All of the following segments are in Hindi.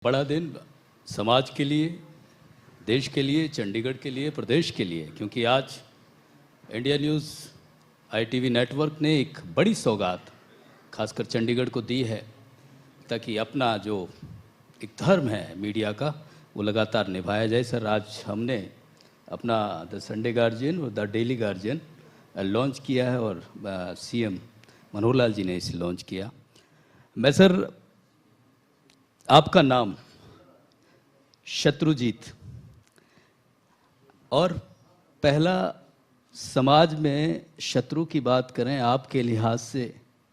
बड़ा दिन समाज के लिए, देश के लिए, चंडीगढ़ के लिए, प्रदेश के लिए, क्योंकि आज इंडिया न्यूज़ ITV नेटवर्क ने एक बड़ी सौगात खासकर चंडीगढ़ को दी है ताकि अपना जो एक धर्म है मीडिया का वो लगातार निभाया जाए। सर, आज हमने अपना द संडे गार्जियन और द डेली गार्जियन लॉन्च किया है और CM मनोहर लाल जी ने इसे लॉन्च किया। मैं सर आपका नाम शत्रुजीत और पहला समाज में शत्रु की बात करें आपके लिहाज से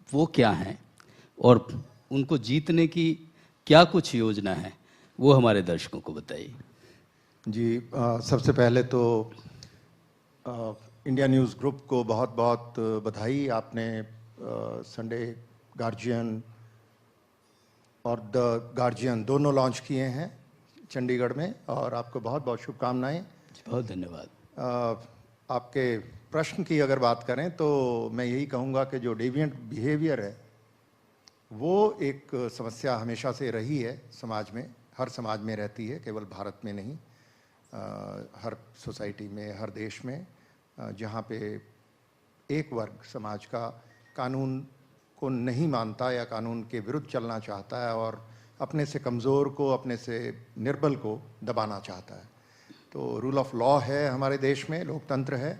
वो क्या हैं और उनको जीतने की क्या कुछ योजना है वो हमारे दर्शकों को बताइए। जी, सबसे पहले तो इंडिया न्यूज़ ग्रुप को बहुत बहुत बधाई। आपने संडे गार्जियन और द गार्जियन दोनों लॉन्च किए हैं चंडीगढ़ में और आपको बहुत बहुत शुभकामनाएं। बहुत धन्यवाद। आपके प्रश्न की अगर बात करें तो मैं यही कहूँगा कि जो डेविएंट बिहेवियर है वो एक समस्या हमेशा से रही है समाज में, हर समाज में रहती है, केवल भारत में नहीं, हर सोसाइटी में, हर देश में, जहाँ पे एक वर्ग समाज का कानून को नहीं मानता या कानून के विरुद्ध चलना चाहता है और अपने से कमज़ोर को, अपने से निर्बल को दबाना चाहता है। तो रूल ऑफ लॉ है हमारे देश में, लोकतंत्र है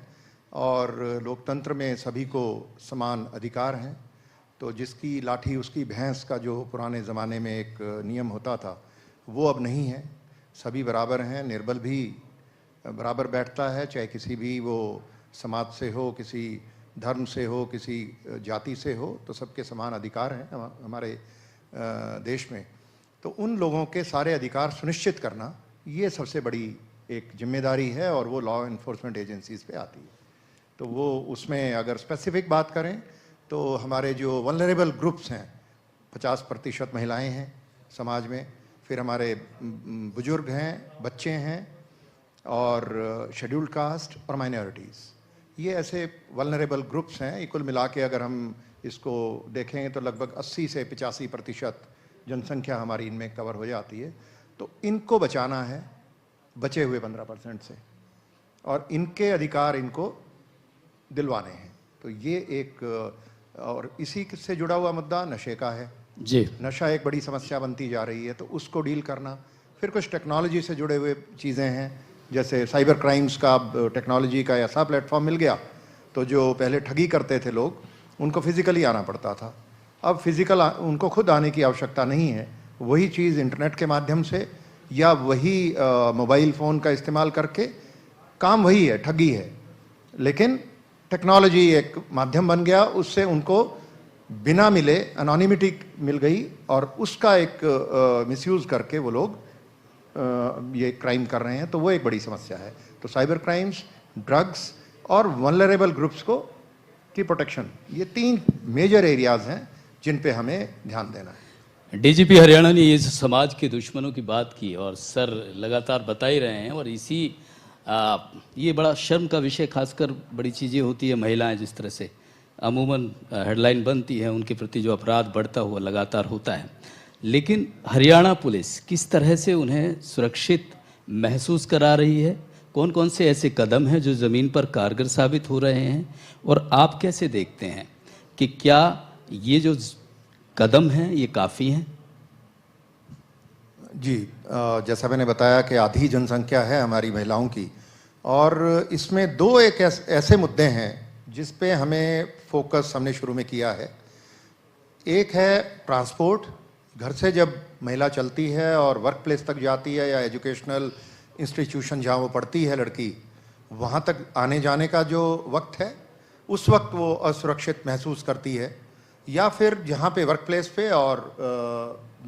और लोकतंत्र में सभी को समान अधिकार हैं। तो जिसकी लाठी उसकी भैंस का जो पुराने ज़माने में एक नियम होता था वो अब नहीं है। सभी बराबर हैं, निर्बल भी बराबर बैठता है, चाहे किसी भी वो समाज से हो, किसी धर्म से हो, किसी जाति से हो, तो सबके समान अधिकार हैं हमारे देश में। तो उन लोगों के सारे अधिकार सुनिश्चित करना ये सबसे बड़ी एक जिम्मेदारी है और वो लॉ इन्फोर्समेंट एजेंसीज़ पे आती है। तो वो उसमें अगर स्पेसिफिक बात करें तो हमारे जो वल्नरेबल ग्रुप्स हैं, 50% महिलाएं हैं समाज में, फिर हमारे बुजुर्ग हैं, बच्चे हैं और शेड्यूल्ड कास्ट और माइनॉरिटीज़, ये ऐसे वल्नरेबल ग्रुप्स हैं। कुल मिला के अगर हम इसको देखें तो लगभग 80 से 85% जनसंख्या हमारी इनमें कवर हो जाती है। तो इनको बचाना है बचे हुए 15% से और इनके अधिकार इनको दिलवाने हैं। तो ये एक, और इसी से जुड़ा हुआ मुद्दा नशे का है जी। नशा एक बड़ी समस्या बनती जा रही है, तो उसको डील करना। फिर कुछ टेक्नोलॉजी से जुड़े हुए चीज़ें हैं, जैसे साइबर क्राइम्स का टेक्नोलॉजी का ऐसा प्लेटफॉर्म मिल गया तो जो पहले ठगी करते थे लोग उनको फिज़िकली आना पड़ता था, अब फिज़िकल उनको खुद आने की आवश्यकता नहीं है। वही चीज़ इंटरनेट के माध्यम से या वही मोबाइल फ़ोन का इस्तेमाल करके काम वही है, ठगी है, लेकिन टेक्नोलॉजी एक माध्यम बन गया, उससे उनको बिना मिले एनोनिमिटी मिल गई और उसका एक मिसयूज़ करके वो लोग ये क्राइम कर रहे हैं। तो वो एक बड़ी समस्या है। तो साइबर क्राइम्स, ड्रग्स और वल्नरेबल ग्रुप्स को की प्रोटेक्शन, ये 3 मेजर एरियाज़ हैं जिन पे हमें ध्यान देना है। DGP हरियाणा ने ये समाज के दुश्मनों की बात की और सर लगातार बता ही रहे हैं और इसी ये बड़ा शर्म का विषय, खासकर बड़ी चीज़ें होती है, महिलाएं जिस तरह से अमूमन हेडलाइन बनती है, उनके प्रति जो अपराध बढ़ता हुआ लगातार होता है, लेकिन हरियाणा पुलिस किस तरह से उन्हें सुरक्षित महसूस करा रही है, कौन कौन से ऐसे कदम हैं जो ज़मीन पर कारगर साबित हो रहे हैं और आप कैसे देखते हैं कि क्या ये जो कदम हैं ये काफ़ी हैं? जी, जैसा मैंने बताया कि आधी जनसंख्या है हमारी महिलाओं की और इसमें 2 एक ऐसे मुद्दे हैं जिस पे हमें फोकस हमने शुरू में किया है। एक है ट्रांसपोर्ट, घर से जब महिला चलती है और वर्क प्लेस तक जाती है या एजुकेशनल इंस्टीट्यूशन जहाँ वो पढ़ती है लड़की, वहाँ तक आने जाने का जो वक्त है उस वक्त वो असुरक्षित महसूस करती है, या फिर जहाँ पे वर्क प्लेस पे और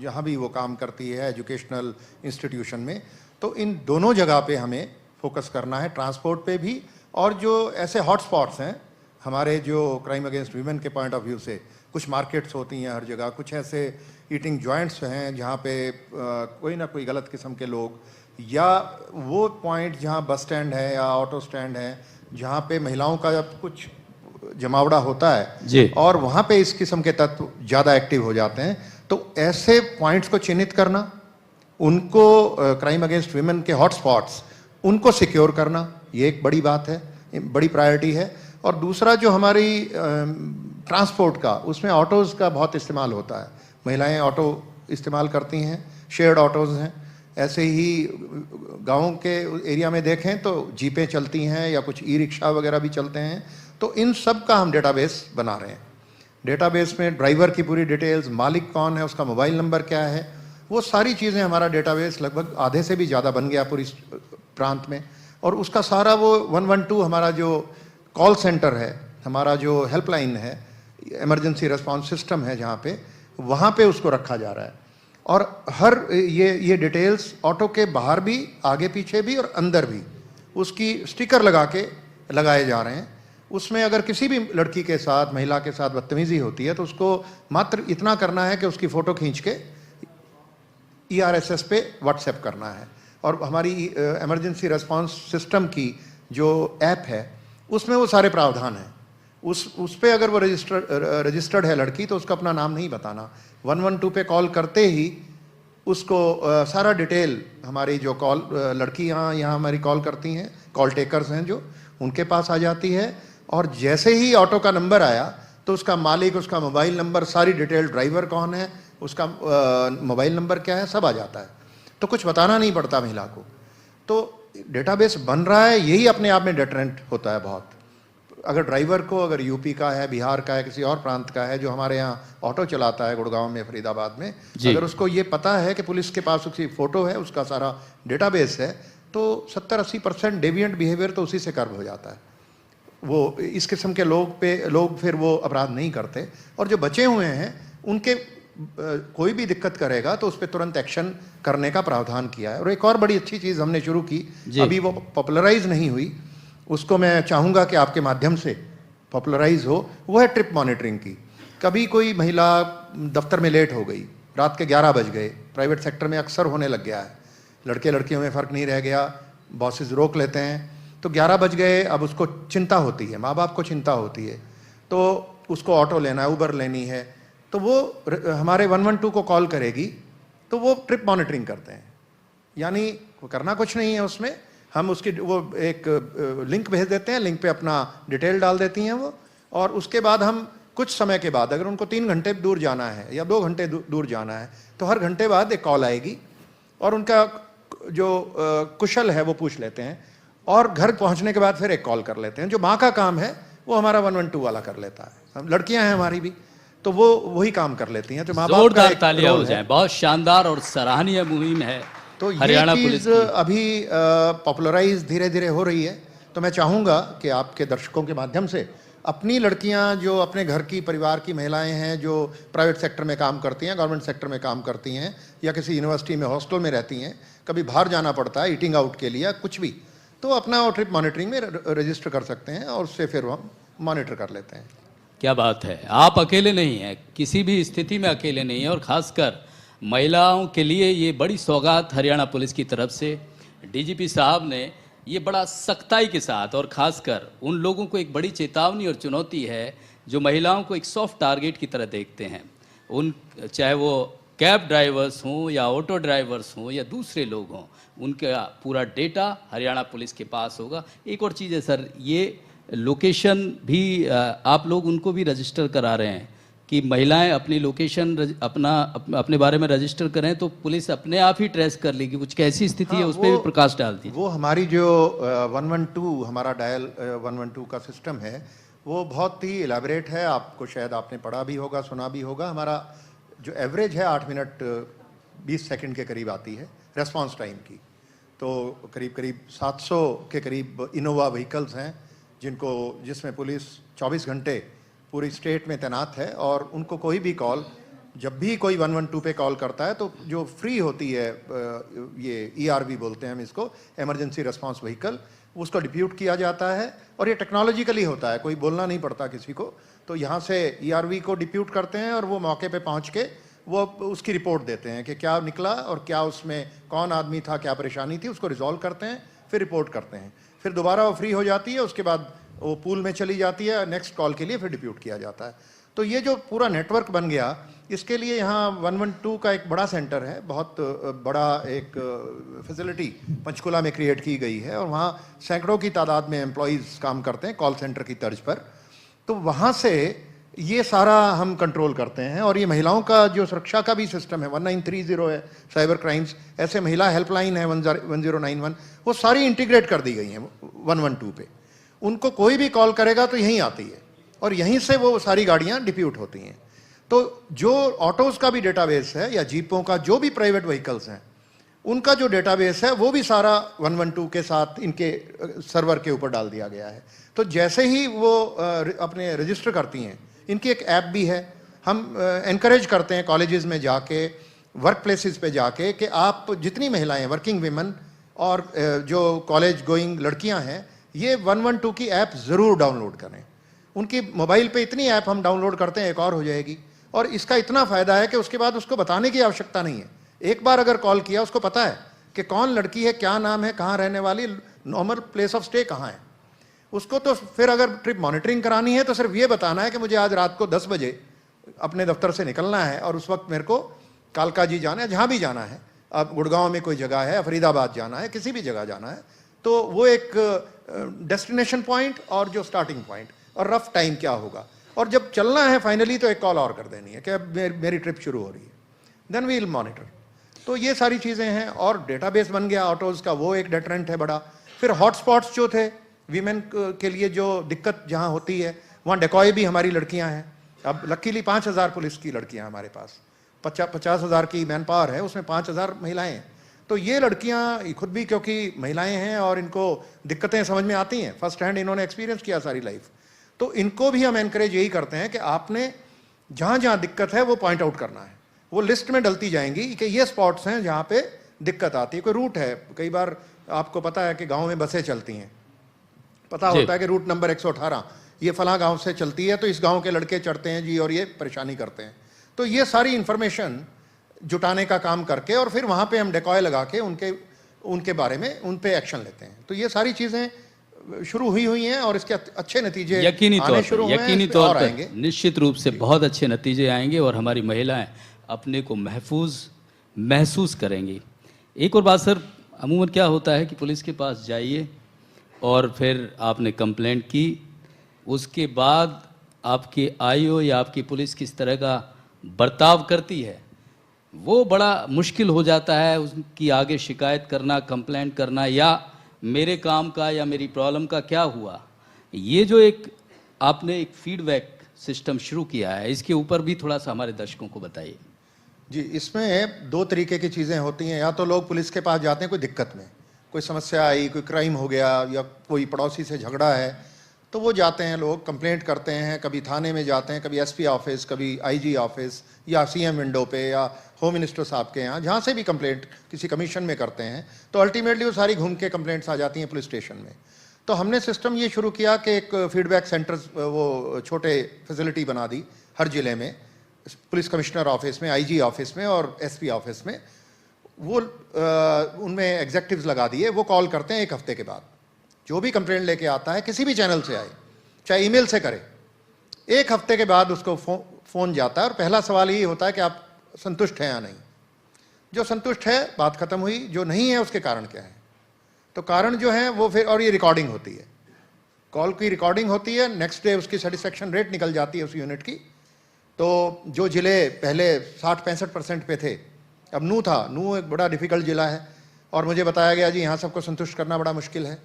जहाँ भी वो काम करती है एजुकेशनल इंस्टीट्यूशन में। तो इन दोनों जगह पे हमें फोकस करना है, ट्रांसपोर्ट पे भी, और जो ऐसे हॉटस्पॉट्स हैं हमारे जो क्राइम अगेंस्ट वीमेन के पॉइंट ऑफ व्यू से, कुछ मार्केट्स होती हैं हर जगह, कुछ ऐसे ईटिंग जॉइंट्स हैं जहाँ पे कोई ना कोई गलत किस्म के लोग, या वो पॉइंट जहाँ बस स्टैंड है या ऑटो स्टैंड है जहाँ पे महिलाओं का कुछ जमावड़ा होता है जी, और वहाँ पे इस किस्म के तत्व ज़्यादा एक्टिव हो जाते हैं। तो ऐसे पॉइंट्स को चिन्हित करना उनको क्राइम अगेंस्ट विमेन के हॉटस्पॉट्स उनको सिक्योर करना, ये एक बड़ी बात है, बड़ी प्रायोरिटी है। और दूसरा जो हमारी ट्रांसपोर्ट का, उसमें ऑटोज़ का बहुत इस्तेमाल होता है, महिलाएं ऑटो इस्तेमाल करती हैं, शेयर्ड ऑटोज़ हैं। ऐसे ही गाँव के एरिया में देखें तो जीपें चलती हैं या कुछ ई रिक्शा वगैरह भी चलते हैं। तो इन सब का हम डेटाबेस बना रहे हैं। डेटाबेस में ड्राइवर की पूरी डिटेल्स, मालिक कौन है, उसका मोबाइल नंबर क्या है, वो सारी चीज़ें, हमारा डेटाबेस लगभग आधे से भी ज़्यादा बन गया पूरी प्रांत में। और उसका सारा वो 112 हमारा जो कॉल सेंटर है, हमारा जो हेल्पलाइन है, इमरजेंसी रिस्पॉन्स सिस्टम है, जहाँ पे वहाँ पे उसको रखा जा रहा है। और हर ये डिटेल्स ऑटो के बाहर भी, आगे पीछे भी और अंदर भी उसकी स्टिकर लगाए जा रहे हैं। उसमें अगर किसी भी लड़की के साथ, महिला के साथ बदतमीजी होती है तो उसको मात्र इतना करना है कि उसकी फ़ोटो खींच के ERSS पे व्हाट्सएप करना है। और हमारी इमरजेंसी रिस्पॉन्स सिस्टम की जो ऐप है उसमें वो सारे प्रावधान हैं। उस पे अगर वो रजिस्टर्ड है लड़की तो उसका अपना नाम नहीं बताना। 112 पे कॉल करते ही उसको सारा डिटेल, हमारी जो कॉल लड़कियाँ यहाँ हमारी कॉल करती हैं, कॉल टेकर्स हैं जो, उनके पास आ जाती है। और जैसे ही ऑटो का नंबर आया तो उसका मालिक, उसका मोबाइल नंबर, सारी डिटेल, ड्राइवर कौन है, उसका मोबाइल नंबर क्या है, सब आ जाता है। तो कुछ बताना नहीं पड़ता महिला को। तो डेटाबेस बन रहा है, यही अपने आप में डेटरेंट होता है बहुत। अगर ड्राइवर को, अगर यूपी का है, बिहार का है, किसी और प्रांत का है, जो हमारे यहाँ ऑटो चलाता है गुड़गांव में, फरीदाबाद में, अगर उसको ये पता है कि पुलिस के पास उसकी फ़ोटो है, उसका सारा डेटाबेस है, तो 70-80% डेविएंट बिहेवियर तो उसी से कर्व हो जाता है। वो इस किस्म के लोग फिर वो अपराध नहीं करते। और जो बचे हुए हैं उनके कोई भी दिक्कत करेगा तो उस पर तुरंत एक्शन करने का प्रावधान किया है। और एक और बड़ी अच्छी चीज़ हमने शुरू की, अभी वो पॉपुलराइज नहीं हुई, उसको मैं चाहूँगा कि आपके माध्यम से पॉपुलराइज हो, वो है ट्रिप मॉनिटरिंग की। कभी कोई महिला दफ्तर में लेट हो गई, रात के 11 बज गए, प्राइवेट सेक्टर में अक्सर होने लग गया है, लड़के लड़कियों में फ़र्क नहीं रह गया, बॉसेस रोक लेते हैं। तो 11 बज गए, अब उसको चिंता होती है, माँ बाप को चिंता होती है, तो उसको ऑटो लेना है, उबर लेनी है, तो वो हमारे 112 को कॉल करेगी, तो वो ट्रिप मॉनिटरिंग करते हैं। यानी करना कुछ नहीं है उसमें, हम उसकी वो एक लिंक भेज देते हैं, लिंक पे अपना डिटेल डाल देती हैं वो, और उसके बाद हम कुछ समय के बाद, अगर उनको 3 घंटे दूर जाना है या 2 घंटे दूर जाना है, तो हर घंटे बाद एक कॉल आएगी और उनका जो कुशल है वो पूछ लेते हैं। और घर पहुंचने के बाद फिर एक कॉल कर लेते हैं। जो माँ का काम है वो हमारा 112 वाला कर लेता है। हम लड़कियां हैं हमारी भी, तो वो वही काम कर लेती हैं। तो माँ बाप का जोरदार एक तालियां रोल हो है। जाएं। बहुत शानदार और सराहनीय मुहिम है तो हरियाणा ये पुलिस चीज़ की। अभी पॉपुलराइज धीरे धीरे हो रही है। तो मैं चाहूँगा कि आपके दर्शकों के माध्यम से अपनी लड़कियां, जो अपने घर की, परिवार की महिलाएं हैं, जो प्राइवेट सेक्टर में काम करती हैं, गवर्नमेंट सेक्टर में काम करती हैं, या किसी यूनिवर्सिटी में हॉस्टल में रहती हैं, कभी बाहर जाना पड़ता है ईटिंग आउट के लिए, कुछ भी, तो अपना ट्रिप मॉनिटरिंग में रजिस्टर कर सकते हैं और उससे फिर हम मॉनिटर कर लेते हैं। क्या बात है, आप अकेले नहीं हैं, किसी भी स्थिति में अकेले नहीं हैं। और खासकर महिलाओं के लिए ये बड़ी सौगात हरियाणा पुलिस की तरफ से डीजीपी साहब ने ये बड़ा सख्ताई के साथ, और ख़ासकर उन लोगों को एक बड़ी चेतावनी और चुनौती है जो महिलाओं को एक सॉफ्ट टारगेट की तरह देखते हैं। उन, चाहे वो कैब ड्राइवर्स हों या ऑटो ड्राइवर्स हों या दूसरे लोग हों, उनका पूरा डेटा हरियाणा पुलिस के पास होगा। एक और चीज़ है सर, ये लोकेशन भी आप लोग उनको भी रजिस्टर करा रहे हैं कि महिलाएं अपनी लोकेशन अपने बारे में रजिस्टर करें तो पुलिस अपने आप ही ट्रेस कर लेगी। कुछ कैसी स्थिति है, उस पर भी प्रकाश डाल दीजिए। वो हमारी जो 112 हमारा डायल 112 का सिस्टम है, वो बहुत ही एलैबोरेट है। आपको शायद आपने पढ़ा भी होगा, सुना भी होगा। हमारा जो एवरेज है 8 मिनट 20 सेकंड के करीब आती है रेस्पॉन्स टाइम की। तो करीब 700 के करीब इनोवा व्हीकल्स हैं जिसमें पुलिस 24 घंटे पूरी स्टेट में तैनात है। और उनको कोई भी कॉल, जब भी कोई 112 पे कॉल करता है तो जो फ्री होती है, ये ERV बोलते हैं हम इसको, इमरजेंसी रिस्पांस व्हीकल, उसको डिप्यूट किया जाता है। और ये टेक्नोलॉजिकली होता है, कोई बोलना नहीं पड़ता किसी को। तो यहाँ से ERV को डिप्यूट करते हैं और वो मौके पे पहुँच के वो उसकी रिपोर्ट देते हैं कि क्या निकला और क्या उसमें कौन आदमी था, क्या परेशानी थी, उसको रिजॉल्व करते हैं, फिर रिपोर्ट करते हैं। फिर दोबारा वो फ्री हो जाती है, उसके बाद वो पूल में चली जाती है, नेक्स्ट कॉल के लिए फिर डिप्यूट किया जाता है। तो ये जो पूरा नेटवर्क बन गया, इसके लिए यहाँ 112 का एक बड़ा सेंटर है, बहुत बड़ा एक फैसिलिटी पंचकुला में क्रिएट की गई है और वहाँ सैकड़ों की तादाद में एम्प्लॉयज़ काम करते हैं कॉल सेंटर की तर्ज पर। तो वहाँ से ये सारा हम कंट्रोल करते हैं। और ये महिलाओं का जो सुरक्षा का भी सिस्टम है, 1930 है साइबर क्राइम्स, ऐसे महिला हेल्पलाइन है 1091, वो सारी इंटीग्रेट कर दी गई हैं 112 पे। उनको कोई भी कॉल करेगा तो यहीं आती है और यहीं से वो सारी गाड़ियाँ डिप्यूट होती हैं। तो जो ऑटोज़ का भी डेटाबेस है या जीपों का, जो भी प्राइवेट व्हीकल्स हैं, उनका जो डेटाबेस है वो भी सारा 112 के साथ इनके सर्वर के ऊपर डाल दिया गया है। तो जैसे ही वो अपने रजिस्टर करती हैं, इनकी एक ऐप भी है। हम एनकरेज करते हैं कॉलेजेस में जाके, वर्क प्लेसेस पे जाके, कि आप जितनी महिलाएं, वर्किंग विमेन और जो कॉलेज गोइंग लड़कियां हैं, ये 112 की ऐप ज़रूर डाउनलोड करें। उनकी मोबाइल पे इतनी ऐप हम डाउनलोड करते हैं, एक और हो जाएगी। और इसका इतना फ़ायदा है कि उसके बाद उसको बताने की आवश्यकता नहीं है। एक बार अगर कॉल किया, उसको पता है कि कौन लड़की है, क्या नाम है, कहाँ रहने वाली, नॉर्मल प्लेस ऑफ स्टे कहाँ है। उसको तो फिर अगर ट्रिप मॉनिटरिंग करानी है तो सिर्फ ये बताना है कि मुझे आज रात को 10 बजे अपने दफ्तर से निकलना है और उस वक्त मेरे को कालका जी जाना है, जहाँ भी जाना है। अब गुड़गांव में कोई जगह है, फरीदाबाद जाना है, किसी भी जगह जाना है, तो वो एक डेस्टिनेशन पॉइंट और जो स्टार्टिंग पॉइंट और रफ टाइम क्या होगा, और जब चलना है फाइनली तो एक कॉल और कर देनी है कि अब मेरी ट्रिप शुरू हो रही है, देन वी विल मॉनिटर। तो ये सारी चीज़ें हैं। और डेटाबेस बन गया ऑटोज़ का, वो एक डेटरेंट है बड़ा। फिर हॉटस्पॉट्स जो थे वीमेन के लिए, जो दिक्कत जहाँ होती है, वहाँ डेकॉय भी हमारी लड़कियाँ हैं। अब लकीली 5000 पुलिस की लड़कियाँ हमारे पास, 50,000 की मैन पावर है, उसमें 5000 महिलाएं हैं। तो ये लड़कियाँ खुद भी, क्योंकि महिलाएं हैं और इनको दिक्कतें समझ में आती हैं, फर्स्ट हैंड इन्होंने एक्सपीरियंस किया सारी लाइफ, तो इनको भी हम एनकरेज यही करते हैं कि आपने जहाँ जहाँ दिक्कत है वो पॉइंट आउट करना है। वो लिस्ट में डलती जाएंगी कि ये स्पॉट्स हैं जहाँ पे दिक्कत आती है। कोई रूट है, कई बार आपको पता है कि गाँव में बसें चलती हैं, पता होता है कि रूट नंबर 118 ये फलां गांव से चलती है, तो इस गांव के लड़के चढ़ते हैं जी और ये परेशानी करते हैं। तो ये सारी इंफॉर्मेशन जुटाने का काम करके और फिर वहाँ पे हम डेकॉय लगा के उनके बारे में उन पे एक्शन लेते हैं। तो ये सारी चीज़ें शुरू हुई हैं और इसके अच्छे नतीजे यकीनी तौर पर आएंगे। निश्चित रूप से बहुत अच्छे नतीजे आएंगे और हमारी महिलाएं अपने को महसूस करेंगी। एक और बात सर, अमूमन क्या होता है कि पुलिस के पास जाइए और फिर आपने कंप्लेंट की, उसके बाद आपके आईओ या आपकी पुलिस किस तरह का बर्ताव करती है, वो बड़ा मुश्किल हो जाता है उसकी आगे शिकायत करना, कंप्लेंट करना, या मेरे काम का या मेरी प्रॉब्लम का क्या हुआ। ये जो एक आपने एक फीडबैक सिस्टम शुरू किया है, इसके ऊपर भी थोड़ा सा हमारे दर्शकों को बताइए। जी, इसमें 2 तरीके की चीज़ें होती हैं। या तो लोग पुलिस के पास जाते हैं कोई दिक्कत में, कोई समस्या आई, कोई क्राइम हो गया या कोई पड़ोसी से झगड़ा है, तो वो जाते हैं, लोग कंप्लेंट करते हैं, कभी थाने में जाते हैं, कभी एसपी ऑफिस, कभी आईजी ऑफिस या सीएम विंडो पे या होम मिनिस्टर साहब के यहाँ, जहाँ से भी कंप्लेंट किसी कमीशन में करते हैं, तो अल्टीमेटली वो सारी घूम के कंप्लेंट्स आ जाती हैं पुलिस स्टेशन में। तो हमने सिस्टम ये शुरू किया कि एक फीडबैक सेंटर्स, वो छोटे फैसिलिटी बना दी हर ज़िले में, पुलिस कमिश्नर ऑफिस में, आईजी ऑफिस में और एसपी ऑफिस में। वो उनमें एग्जेक्टिव्स लगा दिए, वो कॉल करते हैं 1 हफ्ते के बाद। जो भी कंप्लेंट लेके आता है, किसी भी चैनल से आए, चाहे ईमेल से करे, 1 हफ्ते के बाद उसको फ़ोन जाता है और पहला सवाल यही होता है कि आप संतुष्ट हैं या नहीं। जो संतुष्ट है, बात खत्म हुई, जो नहीं है उसके कारण क्या है। तो कारण जो है वो फिर, और ये रिकॉर्डिंग होती है, कॉल की रिकॉर्डिंग होती है, नेक्स्ट डे उसकी सेटिस्फेक्शन रेट निकल जाती है उस यूनिट की। तो जो ज़िले पहले 60-65% पे थे, अब नू था, नू एक बड़ा डिफ़िकल्ट ज़िला है और मुझे बताया गया जी यहाँ सबको संतुष्ट करना बड़ा मुश्किल है।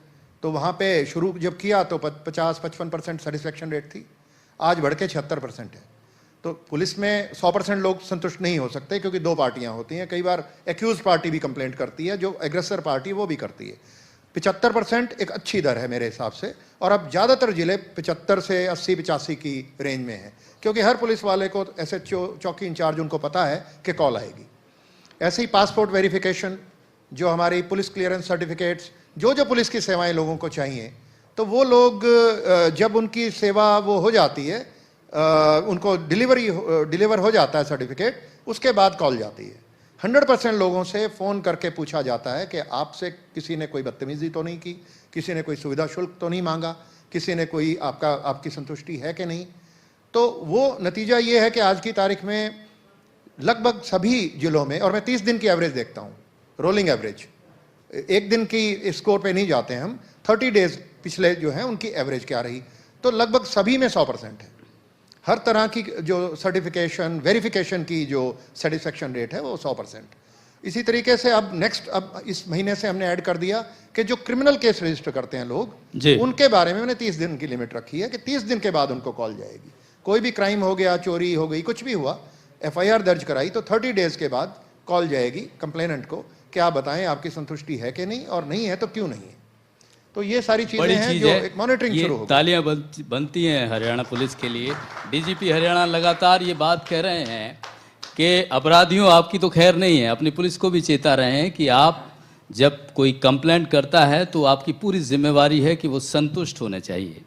तो वहाँ पे शुरू जब किया तो 50-55% सेटिस्फेक्शन रेट थी, आज बढ़ के 76% है। तो पुलिस में 100% लोग संतुष्ट नहीं हो सकते, क्योंकि 2 पार्टियाँ होती हैं। कई बार एक्यूज पार्टी भी कंप्लेंट करती है, जो एग्रेसर पार्टी वो भी करती है। 75% एक अच्छी दर है मेरे हिसाब से, और अब ज़्यादातर ज़िले 75 से 80-85 की रेंज में है, क्योंकि हर पुलिस वाले को SHO चौकी इंचार्ज उनको पता है कि कॉल आएगी। ऐसे ही पासपोर्ट वेरिफिकेशन, जो हमारी पुलिस क्लियरेंस सर्टिफिकेट्स, जो पुलिस की सेवाएं लोगों को चाहिए, तो वो लोग जब उनकी सेवा वो हो जाती है, उनको डिलीवर हो जाता है सर्टिफिकेट, उसके बाद कॉल जाती है। 100% लोगों से फ़ोन करके पूछा जाता है कि आपसे किसी ने कोई बदतमीज़ी तो नहीं की, किसी ने कोई सुविधा शुल्क तो नहीं मांगा, किसी ने कोई आपकी संतुष्टि है कि नहीं। तो वो नतीजा ये है कि आज की तारीख में लगभग सभी जिलों में, और मैं 30 दिन की एवरेज देखता हूँ, रोलिंग एवरेज, एक दिन की स्कोर पे नहीं जाते हैं हम, 30 डेज पिछले जो हैं उनकी एवरेज क्या रही, तो लगभग सभी में 100% है। हर तरह की जो सर्टिफिकेशन वेरिफिकेशन की जो सेटिस्फेक्शन रेट है वो 100%। इसी तरीके से अब इस महीने से हमने ऐड कर दिया कि जो क्रिमिनल केस रजिस्टर करते हैं लोग, उनके बारे में मैंने 30 दिन की लिमिट रखी है कि 30 दिन के बाद उनको कॉल जाएगी। कोई भी क्राइम हो गया, चोरी हो गई, कुछ भी हुआ, FIR दर्ज कराई तो 30 डेज के बाद कॉल जाएगी कंप्लेनेंट को कि आप बताएं आपकी संतुष्टि है कि नहीं, और नहीं है तो क्यों नहीं है। तो ये सारी चीजें हैं जो एक मॉनिटरिंग शुरू हो। तालियां बनती हैं हरियाणा पुलिस के लिए। DGP हरियाणा लगातार ये बात कह रहे हैं कि अपराधियों आपकी तो खैर नहीं है, अपनी पुलिस को भी चेता रहे हैं कि आप जब कोई कंप्लेंट करता है तो आपकी पूरी जिम्मेवारी है कि वो संतुष्ट होने चाहिए।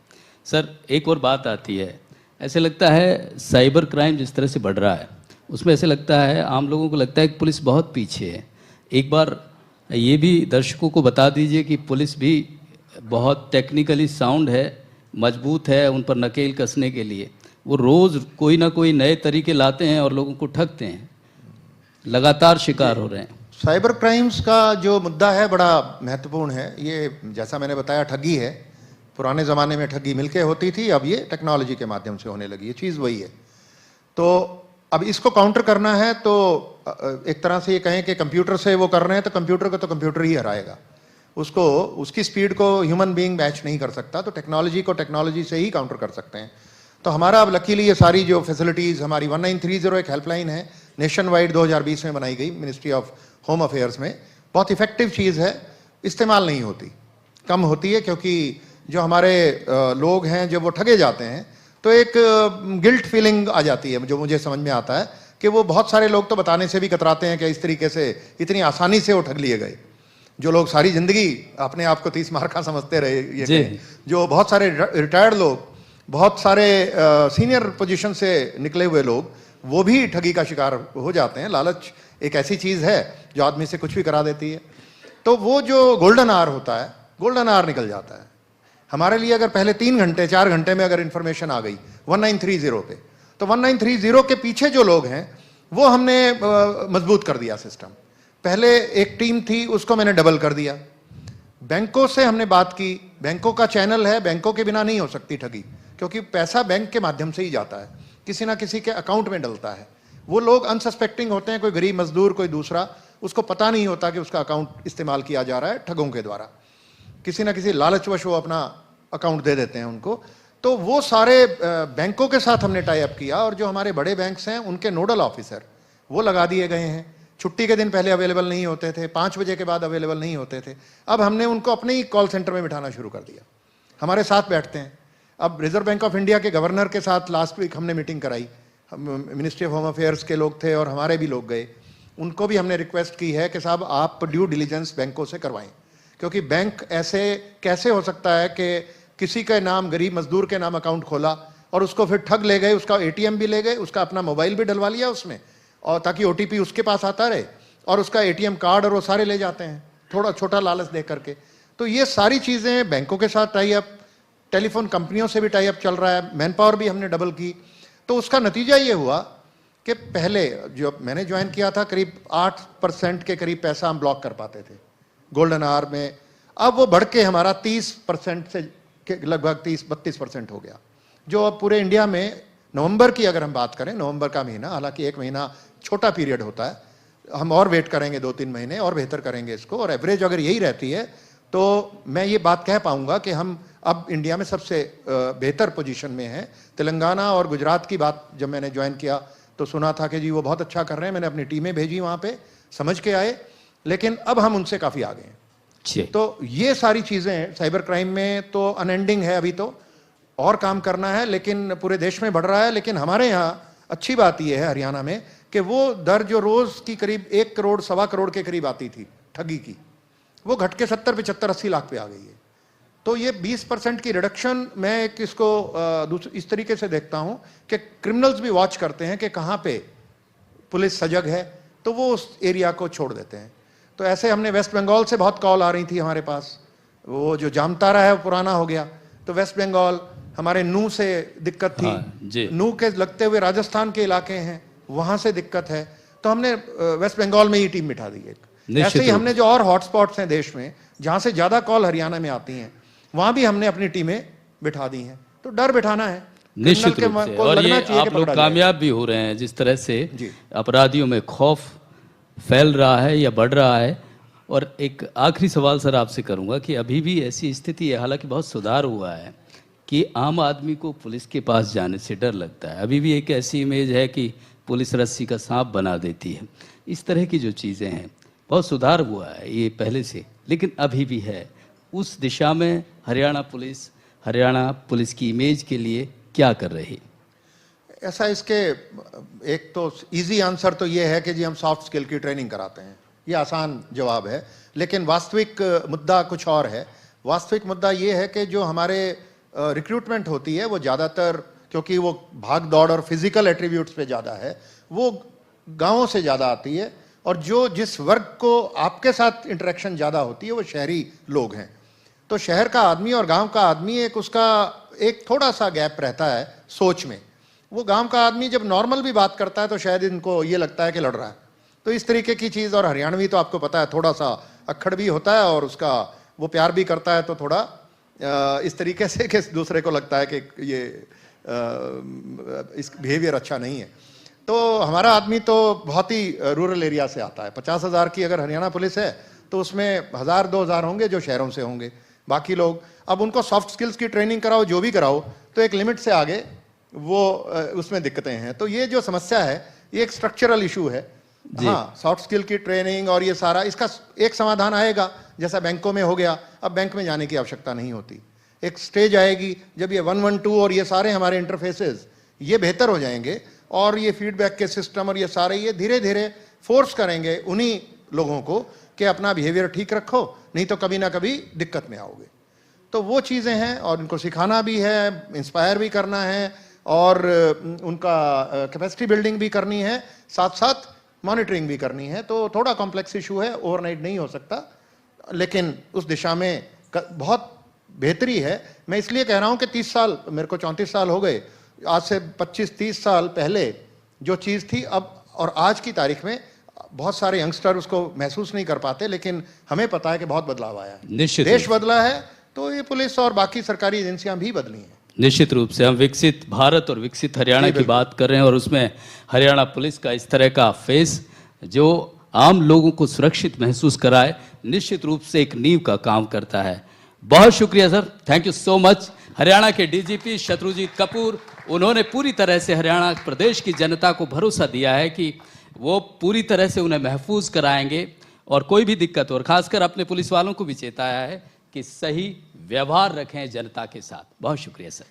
सर, एक और बात आती है, ऐसे लगता है साइबर क्राइम जिस तरह से बढ़ रहा है उसमें ऐसे लगता है, आम लोगों को लगता है कि पुलिस बहुत पीछे है। एक बार ये भी दर्शकों को बता दीजिए कि पुलिस भी बहुत टेक्निकली साउंड है, मजबूत है, उन पर नकेल कसने के लिए वो रोज़ कोई ना कोई नए तरीके लाते हैं और लोगों को ठगते हैं, लगातार शिकार हो रहे हैं। साइबर क्राइम्स का जो मुद्दा है बड़ा महत्वपूर्ण है। ये जैसा मैंने बताया ठगी है, पुराने ज़माने में ठगी मिलके होती थी, अब ये टेक्नोलॉजी के माध्यम से होने लगी है, चीज़ वही है। तो अब इसको काउंटर करना है तो एक तरह से ये कहें कि कंप्यूटर से वो कर रहे हैं तो कंप्यूटर को तो कंप्यूटर ही हराएगा, उसको उसकी स्पीड को ह्यूमन बीइंग मैच नहीं कर सकता, तो टेक्नोलॉजी को टेक्नोलॉजी से ही काउंटर कर सकते हैं। तो हमारा अब लकीली ये सारी जो फैसिलिटीज़, हमारी 1930 एक हेल्पलाइन है नेशन वाइड 2020 में बनाई गई मिनिस्ट्री ऑफ होम अफेयर्स में, बहुत इफेक्टिव चीज़ है, इस्तेमाल नहीं होती, कम होती है, क्योंकि जो हमारे लोग हैं जब वो ठगे जाते हैं तो एक गिल्ट फीलिंग आ जाती है, जो मुझे समझ में आता है कि वो बहुत सारे लोग तो बताने से भी कतराते हैं कि इस तरीके से इतनी आसानी से वो ठग लिए गए। जो लोग सारी जिंदगी अपने आप को 30 मार का समझते रहे, ये जो बहुत सारे रिटायर्ड लोग, बहुत सारे सीनियर पोजीशन से निकले हुए लोग, वो भी ठगी का शिकार हो जाते हैं। लालच एक ऐसी चीज़ है जो आदमी से कुछ भी करा देती है। तो वो जो गोल्डन आवर होता है, गोल्डन आवर निकल जाता है हमारे लिए। अगर पहले 3 घंटे 4 घंटे में अगर इंफॉर्मेशन आ गई 1930 पे, तो 1930 के पीछे जो लोग हैं वो हमने मजबूत कर दिया सिस्टम। पहले एक टीम थी, उसको मैंने डबल कर दिया। बैंकों से हमने बात की, बैंकों का चैनल है, बैंकों के बिना नहीं हो सकती ठगी, क्योंकि पैसा बैंक के माध्यम से ही जाता है, किसी ना किसी के अकाउंट में डलता है। वो लोग अनसस्पेक्टिंग होते हैं, कोई गरीब मजदूर, कोई दूसरा, उसको पता नहीं होता कि उसका अकाउंट इस्तेमाल किया जा रहा है ठगों के द्वारा। किसी ना किसी लालचवश वो अपना अकाउंट दे देते हैं उनको। तो वो सारे बैंकों के साथ हमने टाई अप किया, और जो हमारे बड़े बैंक्स हैं उनके नोडल ऑफिसर वो लगा दिए गए हैं। छुट्टी के दिन पहले अवेलेबल नहीं होते थे, 5 बजे के बाद अवेलेबल नहीं होते थे, अब हमने उनको अपने ही कॉल सेंटर में बिठाना शुरू कर दिया, हमारे साथ बैठते हैं। अब रिजर्व बैंक ऑफ इंडिया के गवर्नर के साथ लास्ट वीक हमने मीटिंग कराई, मिनिस्ट्री ऑफ होम अफेयर्स के लोग थे और हमारे भी लोग गए। उनको भी हमने रिक्वेस्ट की है कि साहब आप ड्यू डिलीजेंस बैंकों से करवाएं, क्योंकि बैंक ऐसे कैसे हो सकता है कि किसी के नाम, गरीब मजदूर के नाम अकाउंट खोला और उसको फिर ठग ले गए, उसका ATM भी ले गए, उसका अपना मोबाइल भी डलवा लिया उसमें, और ताकि OTP उसके पास आता रहे, और उसका ATM कार्ड और वो सारे ले जाते हैं, थोड़ा छोटा लालच दे करके। तो ये सारी चीज़ें बैंकों के साथ टाई अप, टेलीफोन कंपनियों से भी टाई अप चल रहा है, मैन पावर भी हमने डबल की। तो उसका नतीजा ये हुआ कि पहले जो मैंने ज्वाइन किया था करीब 8% के करीब पैसा हम ब्लॉक कर पाते थे गोल्डन आवर में, अब वो बढ़ के हमारा 30% से लगभग 30-32% हो गया, जो अब पूरे इंडिया में नवंबर की अगर हम बात करें, नवंबर का महीना, हालांकि 1 महीना छोटा पीरियड होता है, हम और वेट करेंगे 2-3 महीने और बेहतर करेंगे इसको, और एवरेज अगर यही रहती है तो मैं ये बात कह पाऊंगा कि हम अब इंडिया में सबसे बेहतर पोजीशन में हैं। तेलंगाना और गुजरात की बात जब मैंने ज्वाइन किया तो सुना था कि जी वो बहुत अच्छा कर रहे हैं, मैंने अपनी टीमें भेजी वहाँ पे, समझ के आए, लेकिन अब हम उनसे काफ़ी आगे हैं। तो ये सारी चीज़ें साइबर क्राइम में तो अनएंडिंग है, अभी तो और काम करना है, लेकिन पूरे देश में बढ़ रहा है। लेकिन हमारे यहाँ अच्छी बात यह है हरियाणा में कि वो दर जो रोज़ की करीब 1 करोड़ 1.25 करोड़ के करीब आती थी ठगी की, वो घट के 70, 75, 80 लाख पे आ गई है। तो ये 20% की रिडक्शन, मैं इसको इस तरीके से देखता हूँ कि क्रिमिनल्स भी वॉच करते हैं कि कहाँ पे पुलिस सजग है, तो वो उस एरिया को छोड़ देते हैं। तो ऐसे हमने वेस्ट बंगाल से बहुत कॉल आ रही थी हमारे पास, वो जो जामतारा है वो पुराना हो गया, तो वेस्ट बंगाल हमारे नू से दिक्कत थी। हाँ, जी। नू के लगते हुए राजस्थान के इलाके हैं, वहां से दिक्कत है, तो हमने वेस्ट बंगाल में ही टीम बिठा दी एक। ऐसे ही हमने जो और हॉटस्पॉट्स हैं देश में, जहां से ज्यादा कॉल हरियाणा में आती हैं, वहां भी हमने अपनी टीमें बिठा दी हैं। तो डर बिठाना है निश्चित रूप से, और ये आप लोग कामयाब भी हो रहे हैं जिस तरह से अपराधियों में खौफ फैल रहा है या बढ़ रहा है। और एक आखिरी सवाल सर आपसे करूंगा कि अभी भी ऐसी स्थिति है, हालांकि बहुत सुधार हुआ है, कि आम आदमी को पुलिस के पास जाने से डर लगता है। अभी भी एक ऐसी इमेज है कि पुलिस रस्सी का सांप बना देती है। इस तरह की जो चीज़ें हैं, बहुत सुधार हुआ है ये पहले से, लेकिन अभी भी है। उस दिशा में हरियाणा पुलिस की इमेज के लिए क्या कर रही है? ऐसा, इसके एक तो इजी आंसर तो ये है कि जी हम सॉफ्ट स्किल की ट्रेनिंग कराते हैं, ये आसान जवाब है। लेकिन वास्तविक मुद्दा कुछ और है। वास्तविक मुद्दा ये है कि जो हमारे रिक्रूटमेंट होती है वो ज़्यादातर, क्योंकि वो भाग दौड़ और फिजिकल एट्रीब्यूट्स पे ज़्यादा है, वो गांवों से ज़्यादा आती है। और जो जिस वर्ग को आपके साथ इंटरेक्शन ज़्यादा होती है वो शहरी लोग हैं। तो शहर का आदमी और गांव का आदमी उसका एक थोड़ा सा गैप रहता है सोच में। वो गांव का आदमी जब नॉर्मल भी बात करता है तो शायद इनको ये लगता है कि लड़ रहा है। तो इस तरीके की चीज़, और हरियाणवी तो आपको पता है थोड़ा सा अक्खड़ भी होता है, और उसका वो प्यार भी करता है तो थोड़ा इस तरीके से कि दूसरे को लगता है कि ये इस बिहेवियर अच्छा नहीं है। तो हमारा आदमी तो बहुत ही रूरल एरिया से आता है। 50,000 की अगर हरियाणा पुलिस है तो उसमें 1,000-2,000 होंगे जो शहरों से होंगे। बाकी लोग, अब उनको सॉफ्ट स्किल्स की ट्रेनिंग कराओ, जो भी कराओ, तो एक लिमिट से आगे वो उसमें दिक्कतें हैं। तो ये जो समस्या है ये एक स्ट्रक्चरल इशू है। हाँ, सॉफ्ट स्किल की ट्रेनिंग और ये सारा, इसका एक समाधान आएगा जैसा बैंकों में हो गया। अब बैंक में जाने की आवश्यकता नहीं होती। एक स्टेज आएगी जब ये 112 और ये सारे हमारे इंटरफेसेस ये बेहतर हो जाएंगे, और ये फीडबैक के सिस्टम और ये सारे ये धीरे धीरे फोर्स करेंगे उन्हीं लोगों को कि अपना बिहेवियर ठीक रखो, नहीं तो कभी ना कभी दिक्कत में आओगे। तो वो चीज़ें हैं, और उनको सिखाना भी है, इंस्पायर भी करना है, और उनका कैपेसिटी बिल्डिंग भी करनी है, साथ साथ मॉनिटरिंग भी करनी है। तो थोड़ा कॉम्प्लेक्स इशू है, ओवरनाइट नहीं हो सकता, लेकिन उस दिशा में बहुत बेहतरी है। मैं इसलिए कह रहा हूं कि 30 साल, मेरे को 34 साल हो गए, आज से 25-30 साल पहले जो चीज़ थी, अब और आज की तारीख में बहुत सारे यंगस्टर उसको महसूस नहीं कर पाते, लेकिन हमें पता है कि बहुत बदलाव आया है। देश बदला है तो ये पुलिस और बाकी सरकारी एजेंसियां भी बदली हैं। निश्चित रूप से हम विकसित भारत और विकसित हरियाणा की बात कर रहे हैं, और उसमें हरियाणा पुलिस का इस तरह का फेस जो आम लोगों को सुरक्षित महसूस कराए, निश्चित रूप से एक नींव का काम करता है। बहुत शुक्रिया sir, thank you so much. Haryana के डीजीपी शत्रुजीत कपूर, उन्होंने पूरी तरह से हरियाणा प्रदेश की जनता को भरोसा दिया है कि वो पूरी तरह से उन्हें महफूज कराएंगे, और कोई भी दिक्कत हो, और खासकर अपने पुलिस वालों को भी चेताया है कि सही व्यवहार रखें जनता के साथ। बहुत शुक्रिया सर।